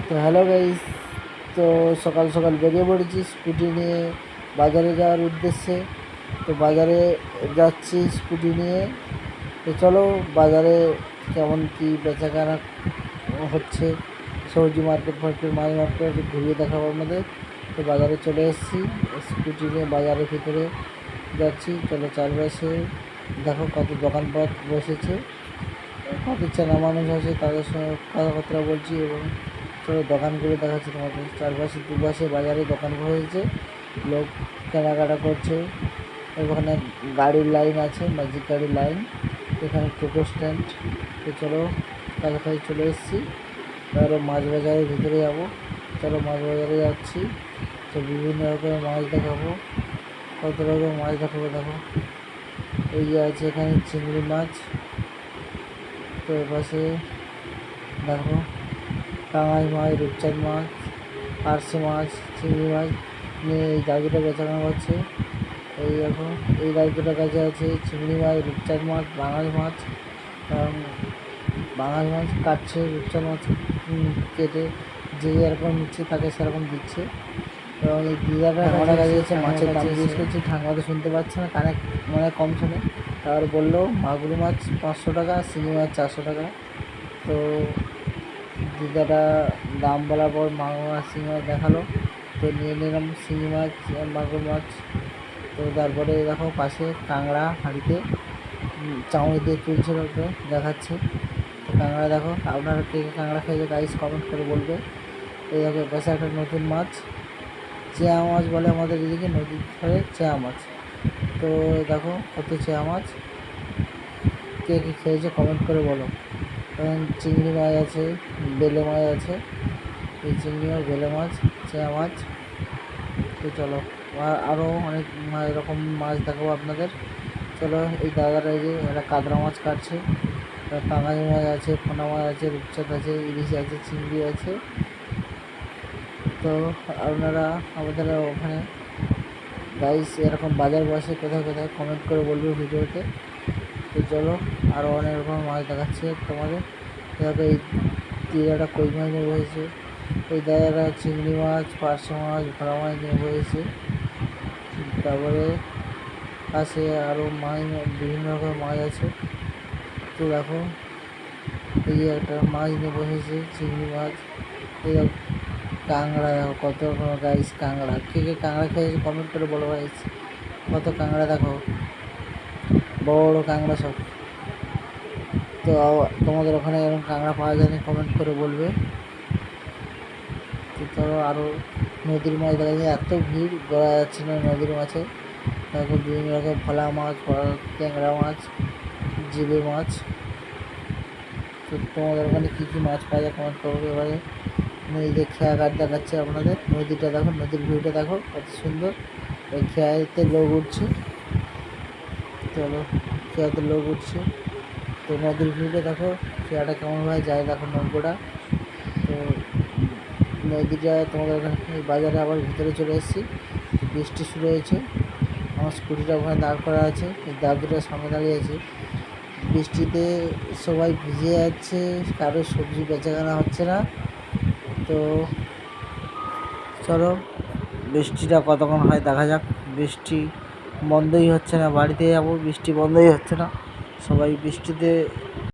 তো hello guys, তো সকাল সকাল বেরিয়ে পড়েছি স্কুটি নিয়ে বাজারে যাওয়ার উদ্দেশ্যে। তো বাজারে যাচ্ছি স্কুটি নিয়ে। তো চলো বাজারে কেমন কি বেচাকেনা হচ্ছে, সবজি মার্কেট ফার্কেট মাছ মার্কেট ঘুরিয়ে দেখাবো আপনাদের। তো বাজারে চলে এসেছি স্কুটি নিয়ে, বাজারের ভিতরে যাচ্ছি। চলো চারপাশে দেখো কত দোকানপাট বসেছে, কত চেনা মানুষ আছে, তাদের সঙ্গে কথাবার্তা বলছি এবং চলো দোকানগুলো দেখাচ্ছি তোমাদের। চারপাশে দুপাশে বাজারে দোকান হয়েছে, লোক কেনাকাটা করছে। ওখানে গাড়ির লাইন আছে, ম্যাজিক গাড়ির লাইন, এখানে টোটো স্ট্যান্ড। তো চলো কাছাকাছি চলে এসেছি, তারপরে মাছ বাজারের ভিতরে যাবো। চলো মাছ বাজারে যাচ্ছি। তো বিভিন্ন রকমের মাছ দেখাবো, কত রকমের মাছ দেখাবো। দেখো এই যে আছে এখানে চিংড়ি মাছ, তো এপাশে দেখো টাঙাই মাছ, রূপচাঁদ মাছ, পার্শে মাছ, চিংড়ি মাছ নিয়ে এই দাদুটা বেচাকেনা করছে। এই দেখো এই দাদুটার কাছে আছে চিংড়ি মাছ, রূপচাঁদ মাছ, বাঙাল মাছ। বাঙাল মাছ কাটছে, রূপচাঁদ মাছ কেটে যে যেরকম নিচ্ছে তাকে সেরকম দিচ্ছে। এবং এই দিদাটা ঠাকুমার কাছে এসে মাছের দাম জিজ্ঞেস করছি, ঠাকুমা তো শুনতে পাচ্ছে না, কানে মানে কম শোনে। তারপর বললো মাগুর মাছ 500 টাকা, শিঙি মাছ 400 টাকা। তো দিদাটা দাম বলার পর মাগুর মাছ শিঙি মাছ দেখালো, তো নিয়ে নিলাম শিঙি মাছ আর মাগুর মাছ। তো তারপরে দেখো পাশে কাঁকড়া হাঁড়িতে চাউনি দিয়ে তুলছে, ওকে দেখাচ্ছে। তো কাঁকড়া দেখো, আপনারা কে কাঁকড়া খেয়েছে গাইস কমেন্ট করে বলবে। এই দেখো পাশে একটা নতুন মাছ, চেয়া মাছ বলে আমাদের এদিকে, নদীর ধারে চেয়া মাছ। তো দেখো কত চেয়া মাছ, কে কী খেয়েছে কমেন্ট করে বলো। এবং চিংড়ি মাছ আছে, বেলে মাছ আছে, এই চিংড়ি মাছ, বেলে মাছ, চেয়া মাছ। তো চলো আরও অনেক এরকম মাছ দেখাবো আপনাদের। চলো এই দাদারা এই যে একটা কাতলা মাছ কাটছে, টাঙাই মাছ আছে, পোনা মাছ আছে, রূপচাঁদ আছে, ইলিশ আছে, চিংড়ি আছে। তো আপনারা আমাদের ওখানে গাইস এরকম বাজার বসে কোথায় কোথায় কমেন্ট করে বলবে ভিডিওতে। তো চলো আরও অনেক রকম মাছ দেখাচ্ছে তোমাদের। দেখো এই দিদাটা কই মাছ নিয়ে বসেছে, এই দাদারা চিংড়ি মাছ, পার্শে মাছ, ভোলা মাছ নিয়ে বসেছে। তারপরে পাশে আরও মাছ, বিভিন্ন রকমের মাছ আছে। তো দেখো এই যে একটা মাছ নিয়ে বসেছে চিংড়ি মাছ। এই কাঁকড়া দেখো কত রকমের গাইস, কাঁকড়া কে কে কাঁকড়া খেয়েছে কমেন্ট করে বলো গাইস। কত কাঁকড়া দেখো, বড় বড় কাঁকড়া সব। তো তোমাদের ওখানে এরকম কাঁকড়া পাওয়া যায়নি কমেন্ট করে বলবে। তো ধরো আরও নদীর মাছ দেখা যায়, এত ভিড় গড়া যাচ্ছে না নদীর মাছে। দেখো বিভিন্ন রকম ভোলা মাছ, ট্যাংরা মাছ, জিবে মাছ। তো তোমাদের ওখানে কী কী মাছ পাওয়া যায় কমেন্ট করবে। এবারে নদীতে খেয়া ঘাট দেখাচ্ছে আপনাদের, নদীটা দেখো, নদীর ভিউটা দেখো কত সুন্দর। ওই খেয়াতে লোক উঠছে, চলো খেয়াতে লোক উঠছে। তো নদীর ভিউটা দেখো, খেয়াটা কেমনভাবে যায় দেখো নৌকোটা। তো নদীটা তোমাদের ওখানে বাজারে আবার ভিতরে চলে এসেছি। বৃষ্টি শুরু হয়েছে, আমার স্কুটিটা ওখানে দাঁড় করা আছে, দাদুটা সামনে দাঁড়িয়ে আছে। বৃষ্টিতে সবাই ভিজে যাচ্ছে, কারোর সবজি বেচাকেনা হচ্ছে না। তো চলো বৃষ্টিটা কতক্ষণ হয় দেখা যাক। বৃষ্টি বন্ধই হচ্ছে না, বাড়িতে যাবো, বৃষ্টি বন্ধই হচ্ছে না। সবাই বৃষ্টিতে